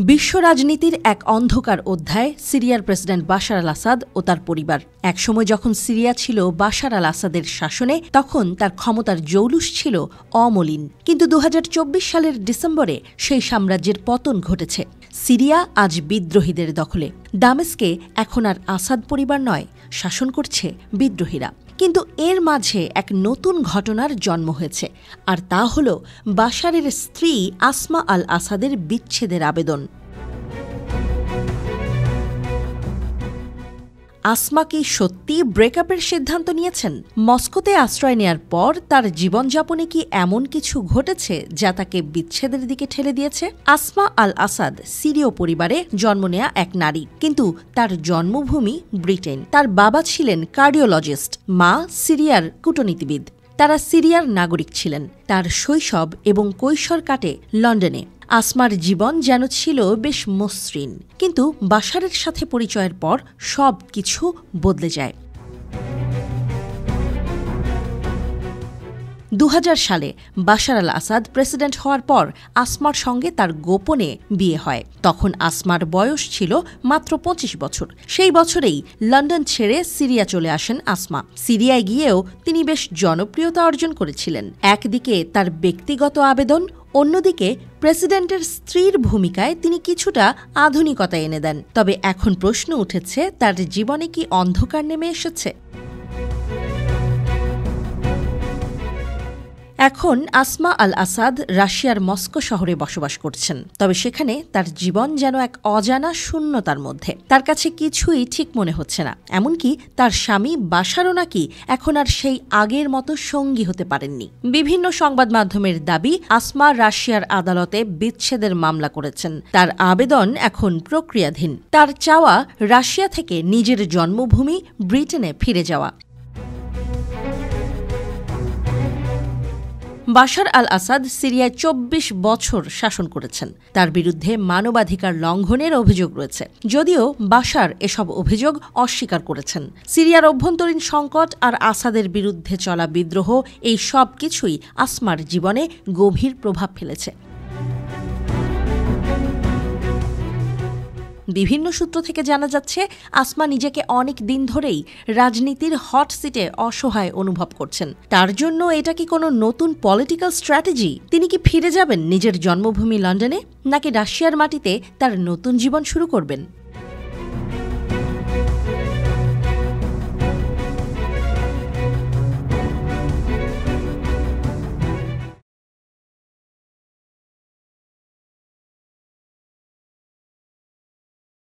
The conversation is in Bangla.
বিশ্ব রাজনীতির এক অন্ধকার অধ্যায় সিরিয়ার প্রেসিডেন্ট বাশার আল আসাদ ও তার পরিবার। একসময় যখন সিরিয়া ছিল বাশার আল আসাদের শাসনে, তখন তার ক্ষমতার জৌলুস ছিল অমলিন। কিন্তু ২০২৪ সালের ডিসেম্বরে সেই সাম্রাজ্যের পতন ঘটেছে। সিরিয়া আজ বিদ্রোহীদের দখলে। দামেস্কে এখন আর আসাদ পরিবার নয়, শাসন করছে বিদ্রোহীরা। কিন্তু এর মাঝে এক নতুন ঘটনার জন্ম হয়েছে, আর তা হল বাশারের স্ত্রী আসমা আল আসাদের বিচ্ছেদের আবেদন। আসমা কি সত্যি ব্রেকআপের সিদ্ধান্ত নিয়েছেন? মস্কোতে আশ্রয় নেয়ার পর তার জীবনযাপনে কি এমন কিছু ঘটেছে যা তাকে বিচ্ছেদের দিকে ঠেলে দিয়েছে? আসমা আল আসাদ সিরীয় পরিবারে জন্ম নেয়া এক নারী, কিন্তু তার জন্মভূমি ব্রিটেন। তার বাবা ছিলেন কার্ডিওলজিস্ট, মা সিরিয়ার কূটনীতিবিদ। তারা সিরিয়ার নাগরিক ছিলেন। তার শৈশব এবং কৈশোর কাটে লন্ডনে। আসমার জীবন যেন ছিল বেশ মসৃণ, কিন্তু বাশারের সাথে পরিচয়ের পর সব কিছু বদলে যায়। ২০০০ সালে বাশার আল আসাদ প্রেসিডেন্ট হওয়ার পর আসমার সঙ্গে তার গোপনে বিয়ে হয়। তখন আসমার বয়স ছিল মাত্র ২৫ বছর। সেই বছরেই লন্ডন ছেড়ে সিরিয়া চলে আসেন আসমা। সিরিয়ায় গিয়েও তিনি বেশ জনপ্রিয়তা অর্জন করেছিলেন। একদিকে তার ব্যক্তিগত আবেদন, অন্যদিকে প্রেসিডেন্টের স্ত্রীর ভূমিকায় তিনি কিছুটা আধুনিকতা এনে দেন। তবে এখন প্রশ্ন উঠেছে, তার জীবনে কি অন্ধকার নেমে এসেছে? এখন আসমা আল আসাদ রাশিয়ার মস্কো শহরে বসবাস করছেন। তবে সেখানে তার জীবন যেন এক অজানা শূন্যতার মধ্যে। তার কাছে কিছুই ঠিক মনে হচ্ছে না। এমনকি তার স্বামী বাশারও নাকি এখন আর সেই আগের মতো সঙ্গী হতে পারেননি। বিভিন্ন সংবাদ মাধ্যমের দাবি, আসমা রাশিয়ার আদালতে বিচ্ছেদের মামলা করেছেন। তার আবেদন এখন প্রক্রিয়াধীন। তার চাওয়া রাশিয়া থেকে নিজের জন্মভূমি ব্রিটেনে ফিরে যাওয়া। বাশার আল আসাদ সিরিয়ায় ২৪ বছর শাসন করেছেন। তার বিরুদ্ধে মানবাধিকার লঙ্ঘনের অভিযোগ রয়েছে, যদিও বাশার এসব অভিযোগ অস্বীকার করেছেন। সিরিয়ার অভ্যন্তরীণ সংকট আর আসাদের বিরুদ্ধে চলা বিদ্রোহ, এই সব কিছুই আসমার জীবনে গভীর প্রভাব ফেলেছে। বিভিন্ন সূত্র থেকে জানা যাচ্ছে, আসমা নিজেকে অনেক দিন ধরেই রাজনীতির হট সিটে অসহায় অনুভব করছেন। তার জন্য এটা কি কোনো নতুন পলিটিক্যাল স্ট্র্যাটেজি? তিনি কি ফিরে যাবেন নিজের জন্মভূমি লন্ডনে, নাকি রাশিয়ার মাটিতে তার নতুন জীবন শুরু করবেন?